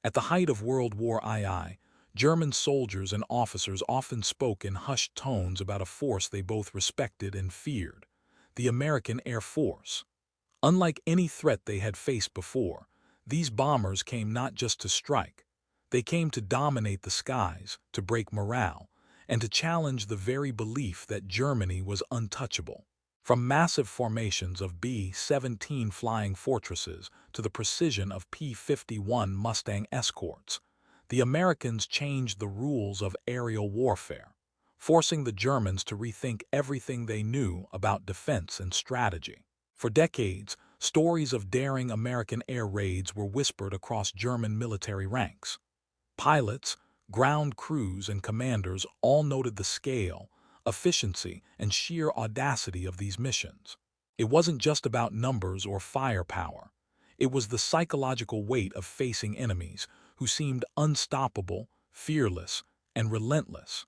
At the height of World War II, German soldiers and officers often spoke in hushed tones about a force they both respected and feared: the American Air Force. Unlike any threat they had faced before, these bombers came not just to strike. They came to dominate the skies, to break morale, and to challenge the very belief that Germany was untouchable. From massive formations of B-17 flying fortresses to the precision of P-51 Mustang escorts, the Americans changed the rules of aerial warfare, forcing the Germans to rethink everything they knew about defense and strategy. For decades, stories of daring American air raids were whispered across German military ranks. Pilots, ground crews, and commanders all noted the scale, efficiency, and sheer audacity of these missions. It wasn't just about numbers or firepower. It was the psychological weight of facing enemies who seemed unstoppable, fearless, and relentless.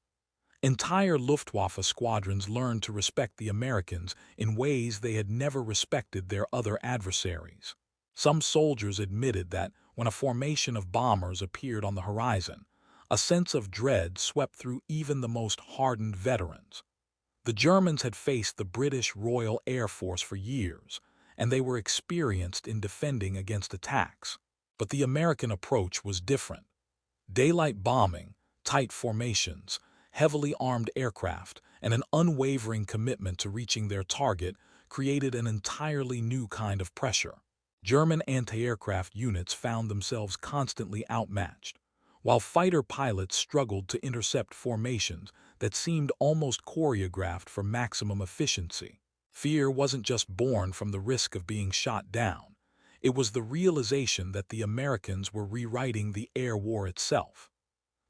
Entire Luftwaffe squadrons learned to respect the Americans in ways they had never respected their other adversaries. Some soldiers admitted that when a formation of bombers appeared on the horizon, a sense of dread swept through even the most hardened veterans. The Germans had faced the British Royal Air Force for years, and they were experienced in defending against attacks. But the American approach was different. Daylight bombing, tight formations, heavily armed aircraft, and an unwavering commitment to reaching their target created an entirely new kind of pressure. German anti-aircraft units found themselves constantly outmatched, while fighter pilots struggled to intercept formations that seemed almost choreographed for maximum efficiency. Fear wasn't just born from the risk of being shot down. It was the realization that the Americans were rewriting the air war itself.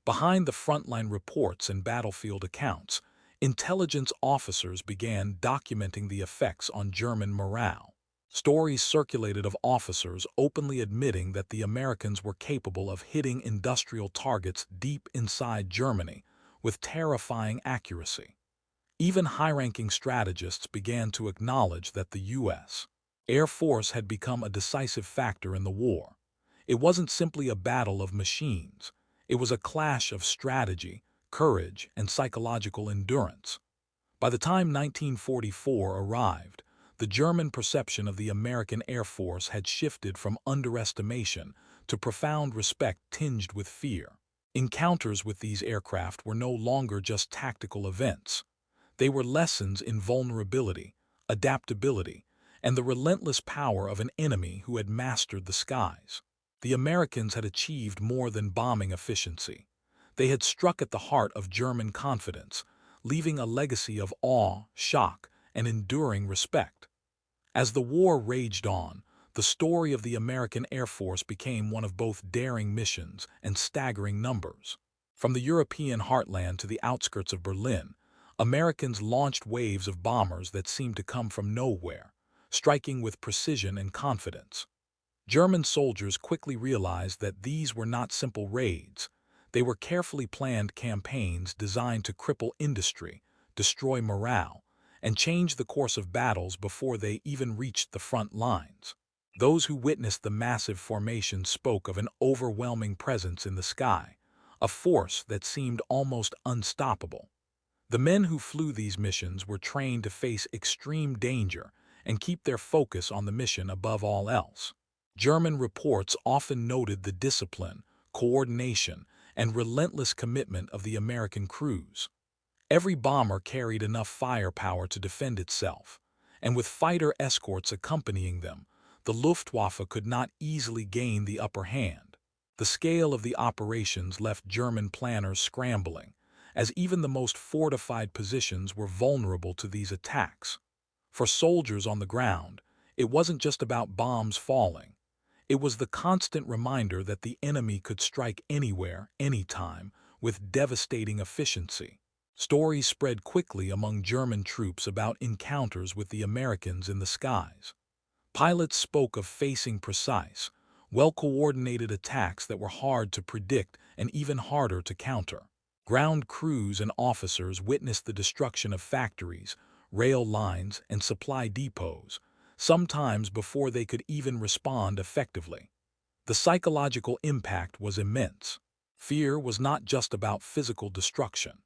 Behind the frontline reports and battlefield accounts, intelligence officers began documenting the effects on German morale. Stories circulated of officers openly admitting that the Americans were capable of hitting industrial targets deep inside Germany with terrifying accuracy. Even high-ranking strategists began to acknowledge that the U.S. Air Force had become a decisive factor in the war. It wasn't simply a battle of machines. It was a clash of strategy, courage, and psychological endurance. By the time 1944 arrived, the German perception of the American Air Force had shifted from underestimation to profound respect tinged with fear. Encounters with these aircraft were no longer just tactical events. They were lessons in vulnerability, adaptability, and the relentless power of an enemy who had mastered the skies. The Americans had achieved more than bombing efficiency. They had struck at the heart of German confidence, leaving a legacy of awe, shock, and enduring respect. As the war raged on, the story of the American Air Force became one of both daring missions and staggering numbers. From the European heartland to the outskirts of Berlin, Americans launched waves of bombers that seemed to come from nowhere, striking with precision and confidence. German soldiers quickly realized that these were not simple raids. They were carefully planned campaigns designed to cripple industry, destroy morale, and change the course of battles before they even reached the front lines. Those who witnessed the massive formation spoke of an overwhelming presence in the sky, a force that seemed almost unstoppable. The men who flew these missions were trained to face extreme danger and keep their focus on the mission above all else. German reports often noted the discipline, coordination, and relentless commitment of the American crews. Every bomber carried enough firepower to defend itself, and with fighter escorts accompanying them, the Luftwaffe could not easily gain the upper hand. The scale of the operations left German planners scrambling, as even the most fortified positions were vulnerable to these attacks. For soldiers on the ground, it wasn't just about bombs falling. It was the constant reminder that the enemy could strike anywhere, anytime, with devastating efficiency. Stories spread quickly among German troops about encounters with the Americans in the skies. Pilots spoke of facing precise, well-coordinated attacks that were hard to predict and even harder to counter. Ground crews and officers witnessed the destruction of factories, rail lines, and supply depots, sometimes before they could even respond effectively. The psychological impact was immense. Fear was not just about physical destruction.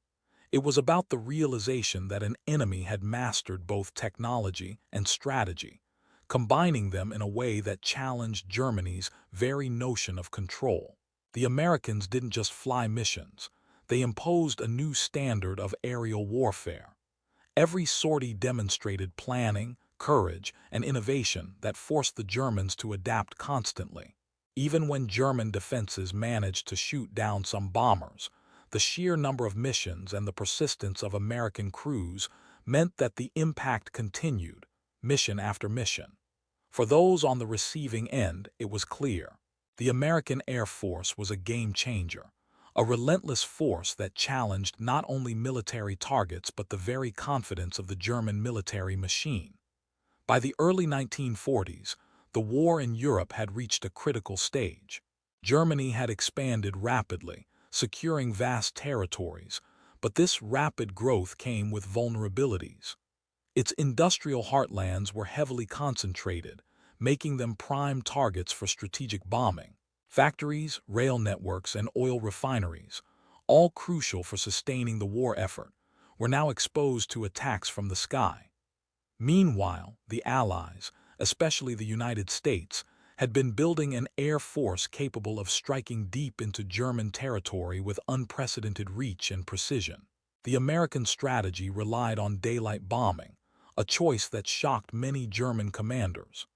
It was about the realization that an enemy had mastered both technology and strategy, combining them in a way that challenged Germany's very notion of control. The Americans didn't just fly missions, they imposed a new standard of aerial warfare. Every sortie demonstrated planning, courage, and innovation that forced the Germans to adapt constantly. Even when German defenses managed to shoot down some bombers, the sheer number of missions and the persistence of American crews meant that the impact continued, mission after mission. For those on the receiving end, it was clear. The American Air Force was a game changer, a relentless force that challenged not only military targets but the very confidence of the German military machine. By the early 1940s, the war in Europe had reached a critical stage. Germany had expanded rapidly, securing vast territories, but this rapid growth came with vulnerabilities. Its industrial heartlands were heavily concentrated, making them prime targets for strategic bombing. Factories, rail networks, and oil refineries, all crucial for sustaining the war effort, were now exposed to attacks from the sky. Meanwhile, the Allies, especially the United States, had been building an air force capable of striking deep into German territory with unprecedented reach and precision. The American strategy relied on daylight bombing, a choice that shocked many German commanders.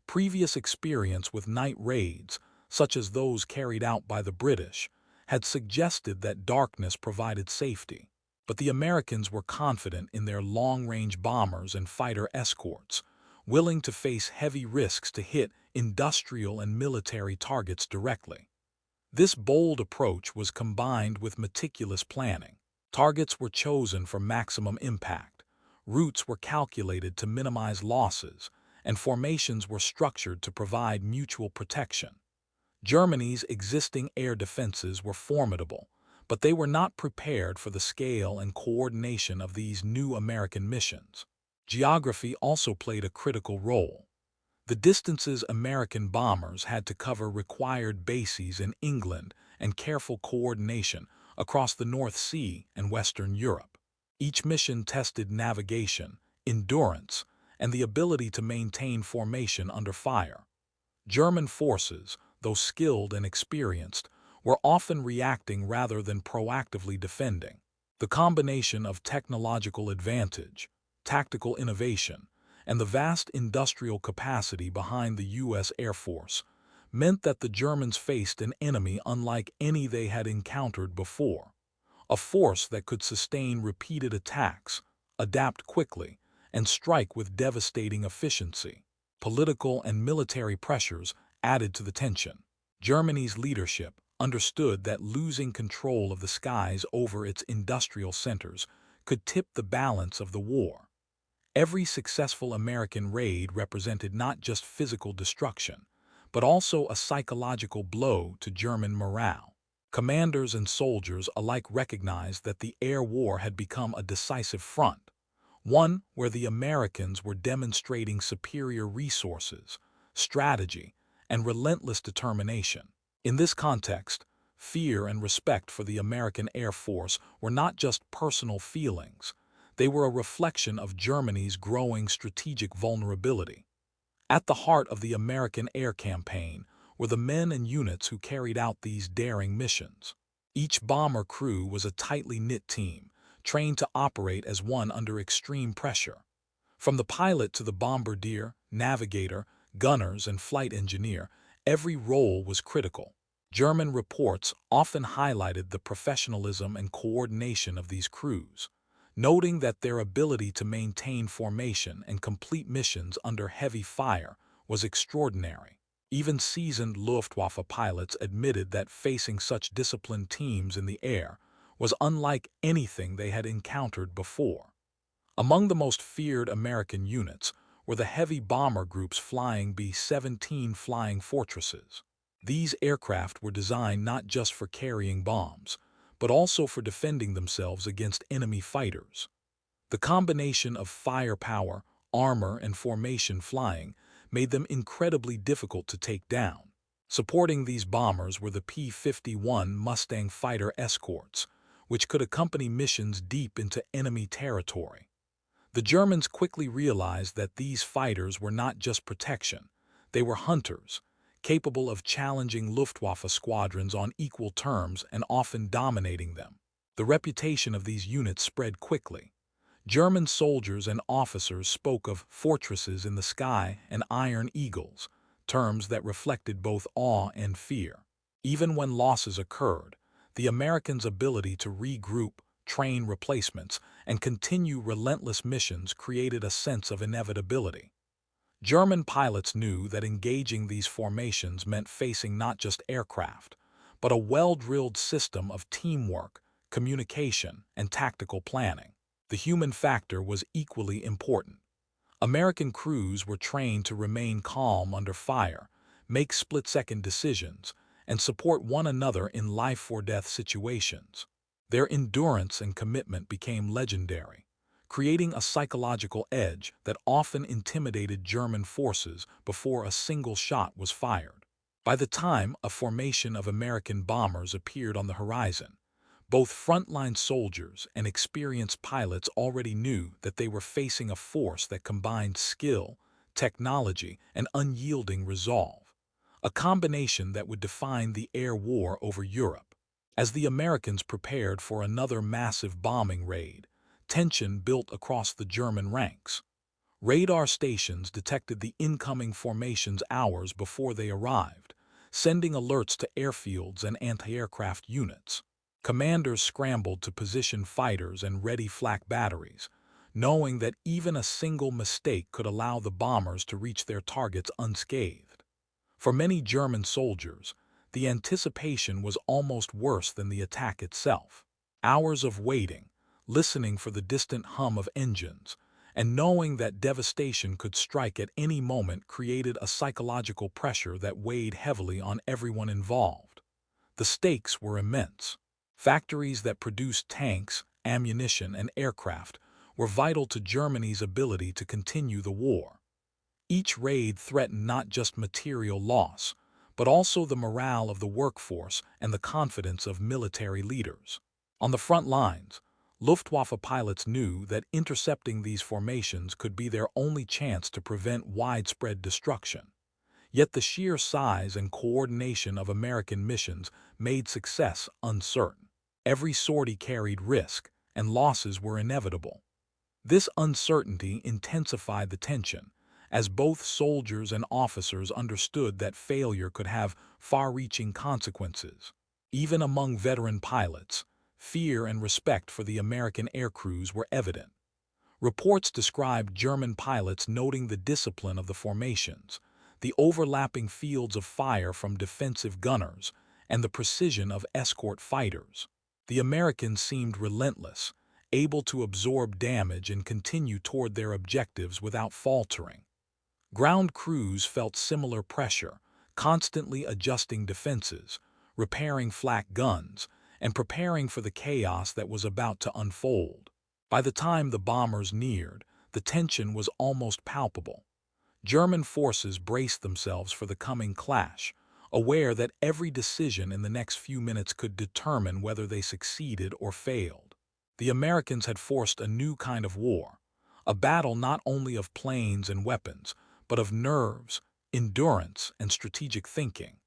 Previous experience with night raids, such as those carried out by the British, had suggested that darkness provided safety. But the Americans were confident in their long-range bombers and fighter escorts, willing to face heavy risks to hit industrial and military targets directly. This bold approach was combined with meticulous planning. Targets were chosen for maximum impact, routes were calculated to minimize losses, and formations were structured to provide mutual protection. Germany's existing air defenses were formidable, but they were not prepared for the scale and coordination of these new American missions. Geography also played a critical role. The distances American bombers had to cover required bases in England and careful coordination across the North Sea and Western Europe. Each mission tested navigation, endurance, and the ability to maintain formation under fire. German forces, though skilled and experienced, were often reacting rather than proactively defending. The combination of technological advantage, tactical innovation, and the vast industrial capacity behind the U.S. Air Force meant that the Germans faced an enemy unlike any they had encountered before, a force that could sustain repeated attacks, adapt quickly, and strike with devastating efficiency. Political and military pressures added to the tension. Germany's leadership understood that losing control of the skies over its industrial centers could tip the balance of the war. Every successful American raid represented not just physical destruction, but also a psychological blow to German morale. Commanders and soldiers alike recognized that the air war had become a decisive front, one where the Americans were demonstrating superior resources, strategy, and relentless determination. In this context, fear and respect for the American Air Force were not just personal feelings, they were a reflection of Germany's growing strategic vulnerability. At the heart of the American air campaign were the men and units who carried out these daring missions. Each bomber crew was a tightly knit team, trained to operate as one under extreme pressure. From the pilot to the bombardier, navigator, gunners, and flight engineer, every role was critical. German reports often highlighted the professionalism and coordination of these crews, noting that their ability to maintain formation and complete missions under heavy fire was extraordinary. Even seasoned Luftwaffe pilots admitted that facing such disciplined teams in the air was unlike anything they had encountered before. Among the most feared American units were the heavy bomber groups flying B-17 Flying Fortresses. These aircraft were designed not just for carrying bombs, but also for defending themselves against enemy fighters. The combination of firepower, armor, and formation flying made them incredibly difficult to take down. Supporting these bombers were the P-51 Mustang fighter escorts, which could accompany missions deep into enemy territory. The Germans quickly realized that these fighters were not just protection, they were hunters, capable of challenging Luftwaffe squadrons on equal terms and often dominating them. The reputation of these units spread quickly. German soldiers and officers spoke of fortresses in the sky and iron eagles, terms that reflected both awe and fear. Even when losses occurred, the Americans' ability to regroup, train replacements, and continue relentless missions created a sense of inevitability. German pilots knew that engaging these formations meant facing not just aircraft, but a well-drilled system of teamwork, communication, and tactical planning. The human factor was equally important. American crews were trained to remain calm under fire, make split-second decisions, and support one another in life-or-death situations. Their endurance and commitment became legendary, creating a psychological edge that often intimidated German forces before a single shot was fired. By the time a formation of American bombers appeared on the horizon, both frontline soldiers and experienced pilots already knew that they were facing a force that combined skill, technology, and unyielding resolve, a combination that would define the air war over Europe. As the Americans prepared for another massive bombing raid, tension built across the German ranks. Radar stations detected the incoming formations hours before they arrived, sending alerts to airfields and anti-aircraft units. Commanders scrambled to position fighters and ready flak batteries, knowing that even a single mistake could allow the bombers to reach their targets unscathed. For many German soldiers, the anticipation was almost worse than the attack itself. Hours of waiting, listening for the distant hum of engines, and knowing that devastation could strike at any moment created a psychological pressure that weighed heavily on everyone involved. The stakes were immense. Factories that produced tanks, ammunition, and aircraft were vital to Germany's ability to continue the war. Each raid threatened not just material loss, but also the morale of the workforce and the confidence of military leaders. On the front lines, Luftwaffe pilots knew that intercepting these formations could be their only chance to prevent widespread destruction. Yet the sheer size and coordination of American missions made success uncertain. Every sortie carried risk, and losses were inevitable. This uncertainty intensified the tension, as both soldiers and officers understood that failure could have far-reaching consequences. Even among veteran pilots, fear and respect for the American air crews were evident. Reports described German pilots noting the discipline of the formations, the overlapping fields of fire from defensive gunners, and the precision of escort fighters. The Americans seemed relentless, able to absorb damage and continue toward their objectives without faltering. Ground crews felt similar pressure, constantly adjusting defenses, repairing flak guns, and preparing for the chaos that was about to unfold. By the time the bombers neared, the tension was almost palpable. German forces braced themselves for the coming clash, aware that every decision in the next few minutes could determine whether they succeeded or failed. The Americans had forced a new kind of war, a battle not only of planes and weapons, but of nerves, endurance, and strategic thinking.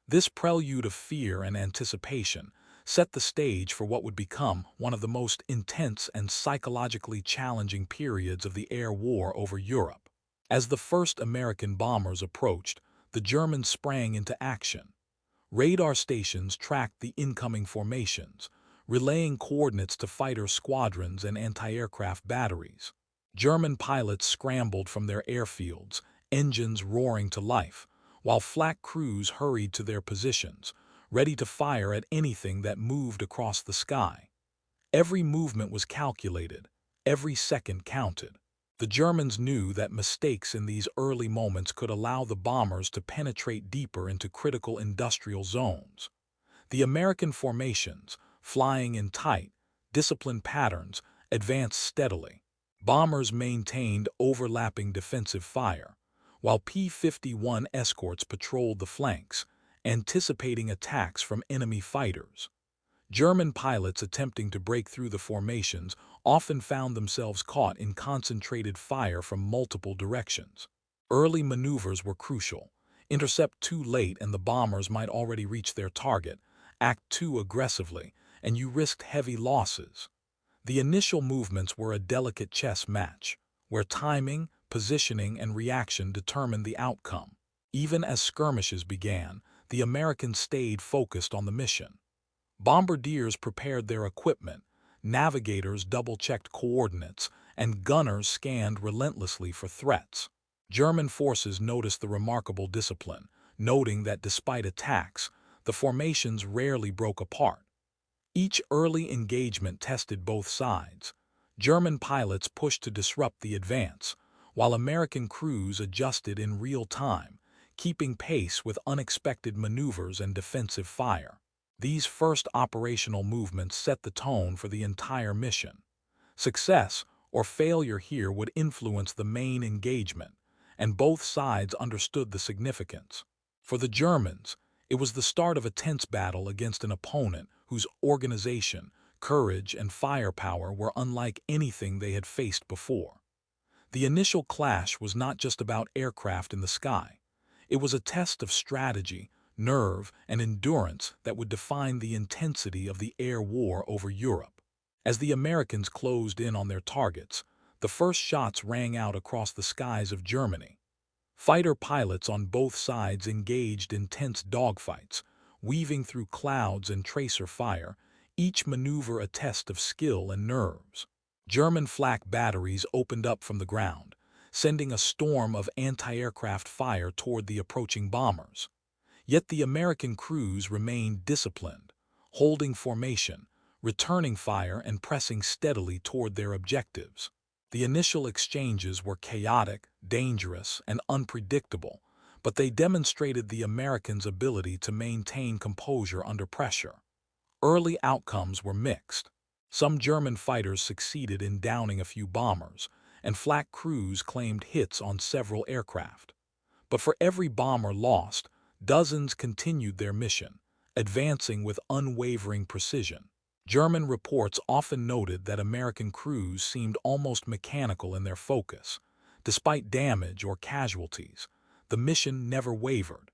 This prelude of fear and anticipation set the stage for what would become one of the most intense and psychologically challenging periods of the air war over Europe. As the first American bombers approached, the Germans sprang into action. Radar stations tracked the incoming formations, relaying coordinates to fighter squadrons and anti-aircraft batteries. German pilots scrambled from their airfields, engines roaring to life, while flak crews hurried to their positions, ready to fire at anything that moved across the sky. Every movement was calculated, every second counted. The Germans knew that mistakes in these early moments could allow the bombers to penetrate deeper into critical industrial zones. The American formations, flying in tight, disciplined patterns, advanced steadily. Bombers maintained overlapping defensive fire, while P-51 escorts patrolled the flanks, anticipating attacks from enemy fighters. German pilots attempting to break through the formations often found themselves caught in concentrated fire from multiple directions. Early maneuvers were crucial. Intercept too late and the bombers might already reach their target. Act too aggressively, and you risked heavy losses. The initial movements were a delicate chess match, where timing, positioning, and reaction determined the outcome. Even as skirmishes began, the Americans stayed focused on the mission. Bombardiers prepared their equipment, navigators double-checked coordinates, and gunners scanned relentlessly for threats. German forces noticed the remarkable discipline, noting that despite attacks, the formations rarely broke apart. Each early engagement tested both sides. German pilots pushed to disrupt the advance, while American crews adjusted in real time, keeping pace with unexpected maneuvers and defensive fire. These first operational movements set the tone for the entire mission. Success or failure here would influence the main engagement, and both sides understood the significance. For the Germans, it was the start of a tense battle against an opponent whose organization, courage, and firepower were unlike anything they had faced before. The initial clash was not just about aircraft in the sky. It was a test of strategy, nerve, and endurance that would define the intensity of the air war over Europe. As the Americans closed in on their targets, the first shots rang out across the skies of Germany. Fighter pilots on both sides engaged in tense dogfights, weaving through clouds and tracer fire, each maneuver a test of skill and nerves. German flak batteries opened up from the ground, sending a storm of anti-aircraft fire toward the approaching bombers. Yet the American crews remained disciplined, holding formation, returning fire, and pressing steadily toward their objectives. The initial exchanges were chaotic, dangerous, and unpredictable, but they demonstrated the Americans' ability to maintain composure under pressure. Early outcomes were mixed. Some German fighters succeeded in downing a few bombers, and flak crews claimed hits on several aircraft. But for every bomber lost, dozens continued their mission, advancing with unwavering precision. German reports often noted that American crews seemed almost mechanical in their focus. Despite damage or casualties, the mission never wavered.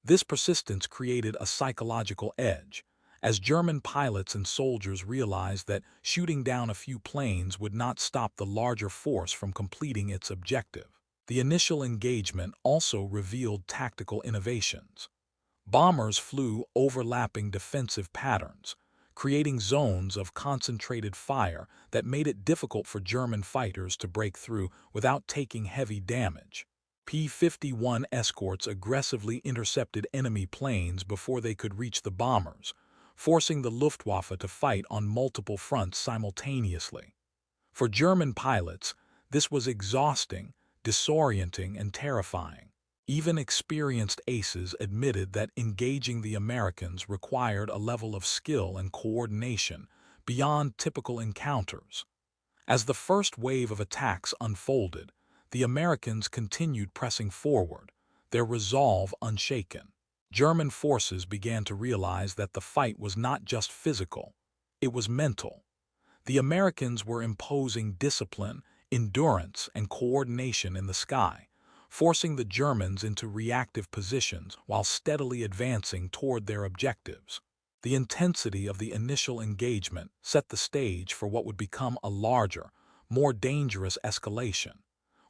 This persistence created a psychological edge, as German pilots and soldiers realized that shooting down a few planes would not stop the larger force from completing its objective. The initial engagement also revealed tactical innovations. Bombers flew overlapping defensive patterns, creating zones of concentrated fire that made it difficult for German fighters to break through without taking heavy damage. P-51 escorts aggressively intercepted enemy planes before they could reach the bombers, forcing the Luftwaffe to fight on multiple fronts simultaneously. For German pilots, this was exhausting, disorienting, and terrifying. Even experienced aces admitted that engaging the Americans required a level of skill and coordination beyond typical encounters. As the first wave of attacks unfolded, the Americans continued pressing forward, their resolve unshaken. German forces began to realize that the fight was not just physical, it was mental. The Americans were imposing discipline, endurance, and coordination in the sky, forcing the Germans into reactive positions while steadily advancing toward their objectives. The intensity of the initial engagement set the stage for what would become a larger, more dangerous escalation,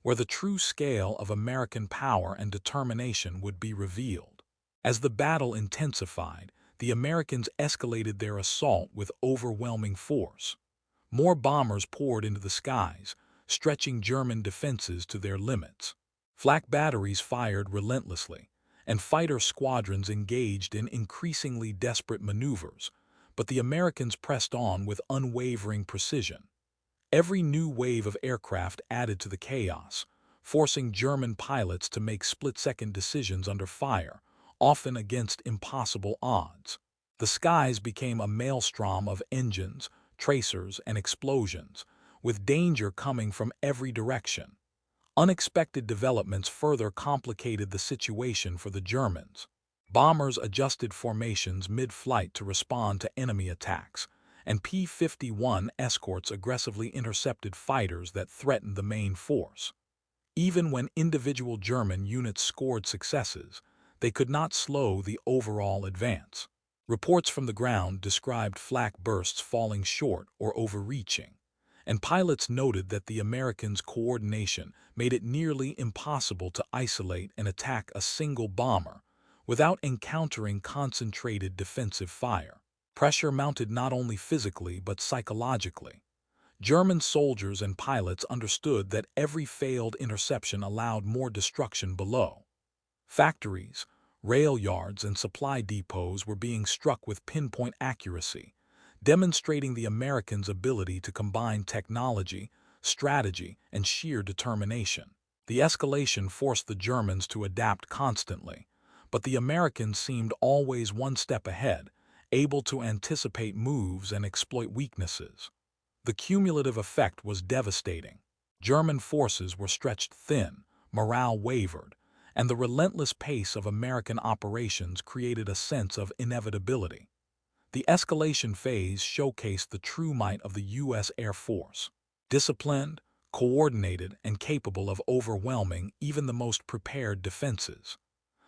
where the true scale of American power and determination would be revealed. As the battle intensified, the Americans escalated their assault with overwhelming force. More bombers poured into the skies, stretching German defenses to their limits. Flak batteries fired relentlessly, and fighter squadrons engaged in increasingly desperate maneuvers, but the Americans pressed on with unwavering precision. Every new wave of aircraft added to the chaos, forcing German pilots to make split-second decisions under fire, often against impossible odds. The skies became a maelstrom of engines, tracers, and explosions, with danger coming from every direction. Unexpected developments further complicated the situation for the Germans. Bombers adjusted formations mid-flight to respond to enemy attacks, and P-51 escorts aggressively intercepted fighters that threatened the main force. Even when individual German units scored successes, they could not slow the overall advance. Reports from the ground described flak bursts falling short or overreaching, and pilots noted that the Americans' coordination made it nearly impossible to isolate and attack a single bomber without encountering concentrated defensive fire. Pressure mounted not only physically but psychologically. German soldiers and pilots understood that every failed interception allowed more destruction below. Factories, rail yards, and supply depots were being struck with pinpoint accuracy, demonstrating the Americans' ability to combine technology, strategy, and sheer determination. The escalation forced the Germans to adapt constantly, but the Americans seemed always one step ahead, able to anticipate moves and exploit weaknesses. The cumulative effect was devastating. German forces were stretched thin, morale wavered, and the relentless pace of American operations created a sense of inevitability. The escalation phase showcased the true might of the U.S. Air Force. Disciplined, coordinated, and capable of overwhelming even the most prepared defenses.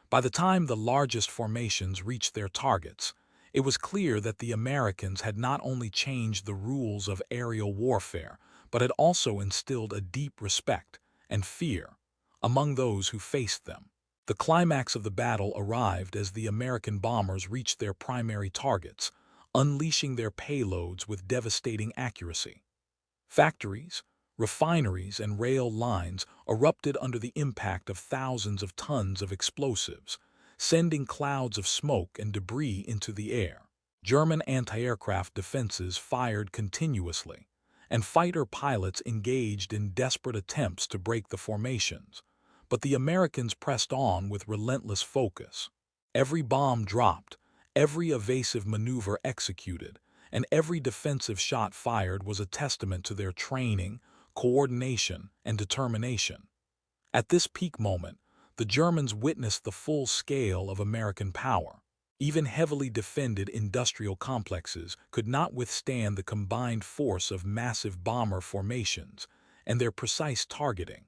By the time the largest formations reached their targets, it was clear that the Americans had not only changed the rules of aerial warfare, but had also instilled a deep respect and fear among those who faced them. The climax of the battle arrived as the American bombers reached their primary targets, unleashing their payloads with devastating accuracy. Factories, refineries, and rail lines erupted under the impact of thousands of tons of explosives, sending clouds of smoke and debris into the air. German anti-aircraft defenses fired continuously, and fighter pilots engaged in desperate attempts to break the formations. But the Americans pressed on with relentless focus. Every bomb dropped, every evasive maneuver executed, and every defensive shot fired was a testament to their training, coordination, and determination. At this peak moment, the Germans witnessed the full scale of American power. Even heavily defended industrial complexes could not withstand the combined force of massive bomber formations and their precise targeting.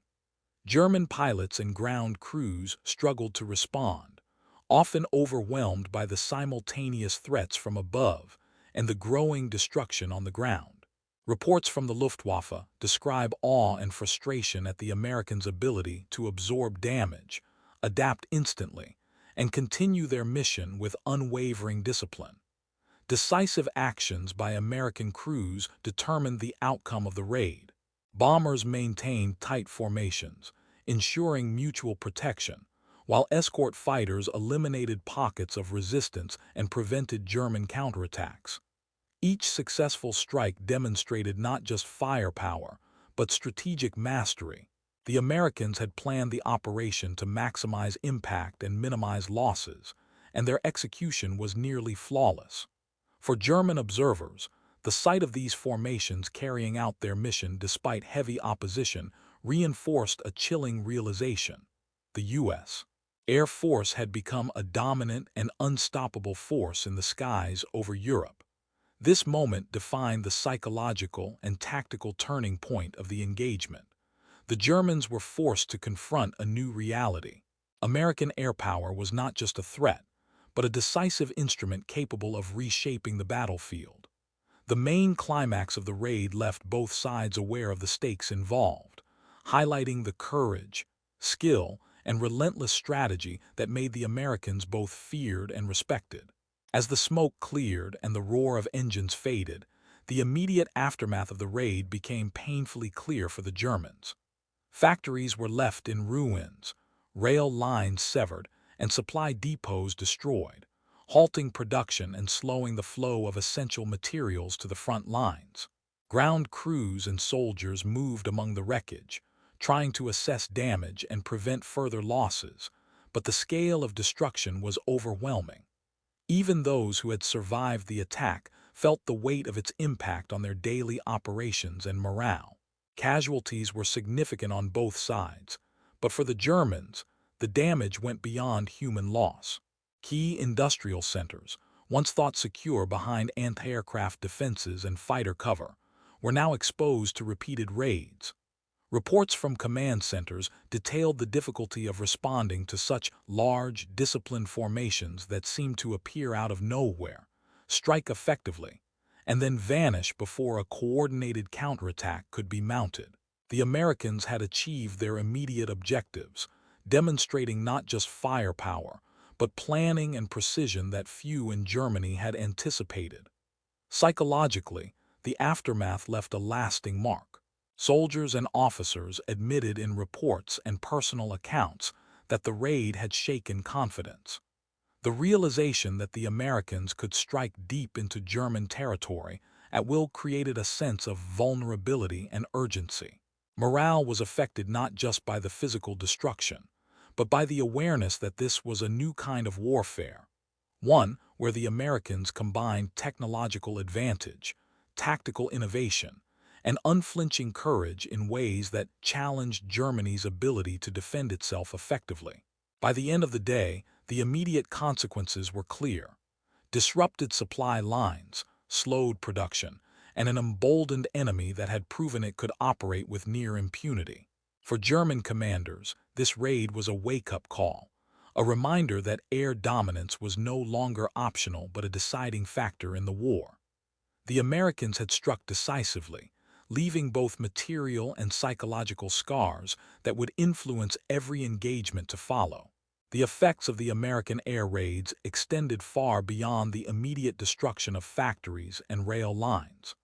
German pilots and ground crews struggled to respond, often overwhelmed by the simultaneous threats from above and the growing destruction on the ground. Reports from the Luftwaffe describe awe and frustration at the Americans' ability to absorb damage, adapt instantly, and continue their mission with unwavering discipline. Decisive actions by American crews determined the outcome of the raid. Bombers maintained tight formations, ensuring mutual protection, while escort fighters eliminated pockets of resistance and prevented German counterattacks. Each successful strike demonstrated not just firepower, but strategic mastery. The Americans had planned the operation to maximize impact and minimize losses, and their execution was nearly flawless. For German observers, the sight of these formations carrying out their mission despite heavy opposition reinforced a chilling realization. The U.S. Air Force had become a dominant and unstoppable force in the skies over Europe. This moment defined the psychological and tactical turning point of the engagement. The Germans were forced to confront a new reality. American air power was not just a threat, but a decisive instrument capable of reshaping the battlefield. The main climax of the raid left both sides aware of the stakes involved, highlighting the courage, skill, and relentless strategy that made the Americans both feared and respected. As the smoke cleared and the roar of engines faded, the immediate aftermath of the raid became painfully clear for the Germans. Factories were left in ruins, rail lines severed, and supply depots destroyed, halting production and slowing the flow of essential materials to the front lines. Ground crews and soldiers moved among the wreckage, trying to assess damage and prevent further losses, but the scale of destruction was overwhelming. Even those who had survived the attack felt the weight of its impact on their daily operations and morale. Casualties were significant on both sides, but for the Germans, the damage went beyond human loss. Key industrial centers, once thought secure behind anti-aircraft defenses and fighter cover, were now exposed to repeated raids. Reports from command centers detailed the difficulty of responding to such large, disciplined formations that seemed to appear out of nowhere, strike effectively, and then vanish before a coordinated counterattack could be mounted. The Americans had achieved their immediate objectives, demonstrating not just firepower, but planning and precision that few in Germany had anticipated. Psychologically, the aftermath left a lasting mark. Soldiers and officers admitted in reports and personal accounts that the raid had shaken confidence. The realization that the Americans could strike deep into German territory at will created a sense of vulnerability and urgency. Morale was affected not just by the physical destruction, but by the awareness that this was a new kind of warfare, one where the Americans combined technological advantage, tactical innovation, and unflinching courage in ways that challenged Germany's ability to defend itself effectively. By the end of the day, the immediate consequences were clear: disrupted supply lines, slowed production, and an emboldened enemy that had proven it could operate with near impunity. For German commanders, this raid was a wake-up call, a reminder that air dominance was no longer optional but a deciding factor in the war. The Americans had struck decisively, leaving both material and psychological scars that would influence every engagement to follow. The effects of the American air raids extended far beyond the immediate destruction of factories and rail lines.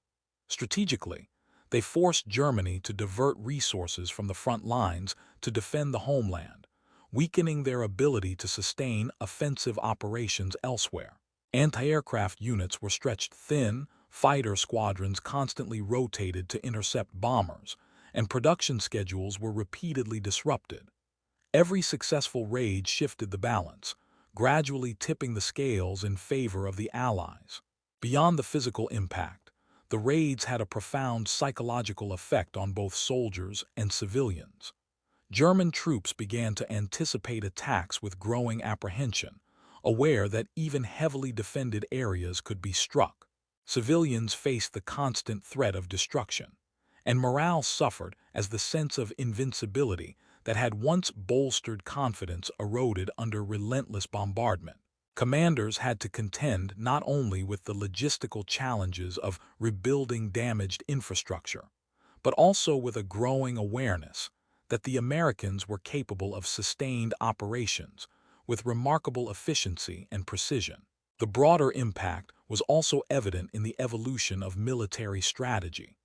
Strategically, they forced Germany to divert resources from the front lines to defend the homeland, weakening their ability to sustain offensive operations elsewhere. Anti-aircraft units were stretched thin, fighter squadrons constantly rotated to intercept bombers, and production schedules were repeatedly disrupted. Every successful raid shifted the balance, gradually tipping the scales in favor of the Allies. Beyond the physical impact, the raids had a profound psychological effect on both soldiers and civilians. German troops began to anticipate attacks with growing apprehension, aware that even heavily defended areas could be struck. Civilians faced the constant threat of destruction, and morale suffered as the sense of invincibility that had once bolstered confidence eroded under relentless bombardment. Commanders had to contend not only with the logistical challenges of rebuilding damaged infrastructure, but also with a growing awareness that the Americans were capable of sustained operations with remarkable efficiency and precision. The broader impact was also evident in the evolution of military strategy.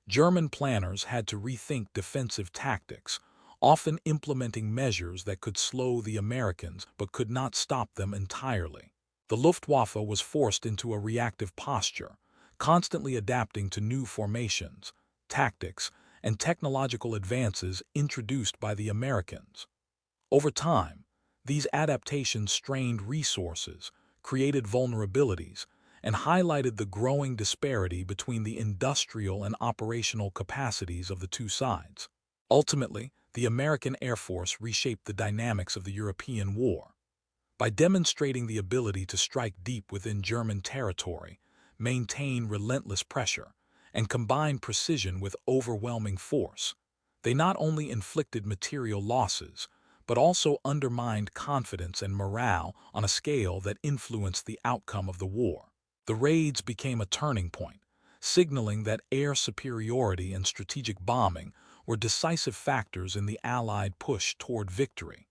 German planners had to rethink defensive tactics, often implementing measures that could slow the Americans but could not stop them entirely. The Luftwaffe was forced into a reactive posture, constantly adapting to new formations, tactics, and technological advances introduced by the Americans. Over time, these adaptations strained resources, created vulnerabilities, and highlighted the growing disparity between the industrial and operational capacities of the two sides. Ultimately, the American Air Force reshaped the dynamics of the European war. By demonstrating the ability to strike deep within German territory, maintain relentless pressure, and combine precision with overwhelming force, they not only inflicted material losses, but also undermined confidence and morale on a scale that influenced the outcome of the war. The raids became a turning point, signaling that air superiority and strategic bombing were decisive factors in the Allied push toward victory.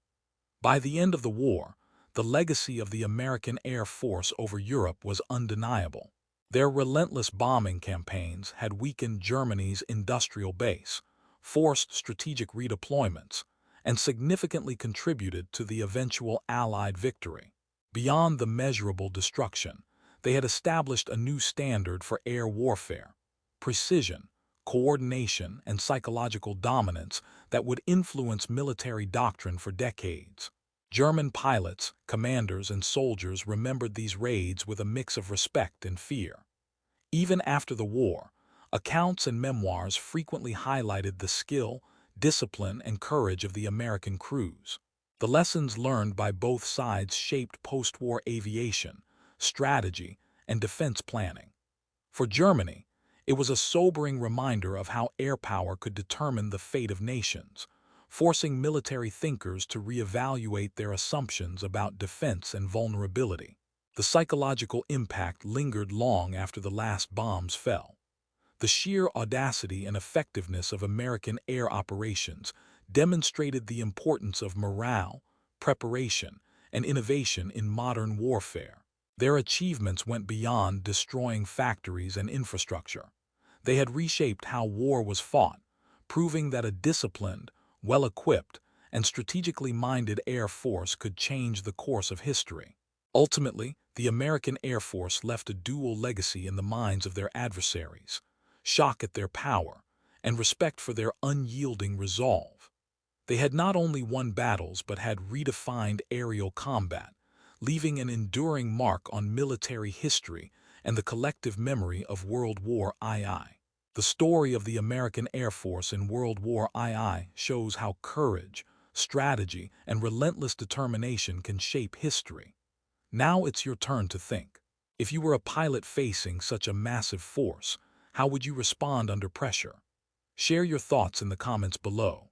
By the end of the war, the legacy of the American Air Force over Europe was undeniable. Their relentless bombing campaigns had weakened Germany's industrial base, forced strategic redeployments, and significantly contributed to the eventual Allied victory. Beyond the measurable destruction, they had established a new standard for air warfare: precision, coordination, and psychological dominance that would influence military doctrine for decades. German pilots, commanders, and soldiers remembered these raids with a mix of respect and fear. Even after the war, accounts and memoirs frequently highlighted the skill, discipline, and courage of the American crews. The lessons learned by both sides shaped post-war aviation, strategy, and defense planning. For Germany, it was a sobering reminder of how air power could determine the fate of nations, forcing military thinkers to reevaluate their assumptions about defense and vulnerability. The psychological impact lingered long after the last bombs fell. The sheer audacity and effectiveness of American air operations demonstrated the importance of morale, preparation, and innovation in modern warfare. Their achievements went beyond destroying factories and infrastructure. They had reshaped how war was fought, proving that a disciplined, well-equipped, and strategically minded Air Force could change the course of history. Ultimately, the American Air Force left a dual legacy in the minds of their adversaries: shock at their power, and respect for their unyielding resolve. They had not only won battles but had redefined aerial combat, leaving an enduring mark on military history and the collective memory of World War II. The story of the American Air Force in World War II shows how courage, strategy, and relentless determination can shape history. Now it's your turn to think. If you were a pilot facing such a massive force, how would you respond under pressure? Share your thoughts in the comments below.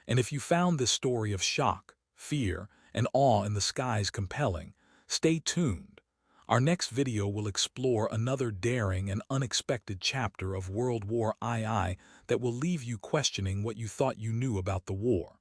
And if you found this story of shock, fear, and awe in the skies compelling, stay tuned. Our next video will explore another daring and unexpected chapter of World War II that will leave you questioning what you thought you knew about the war.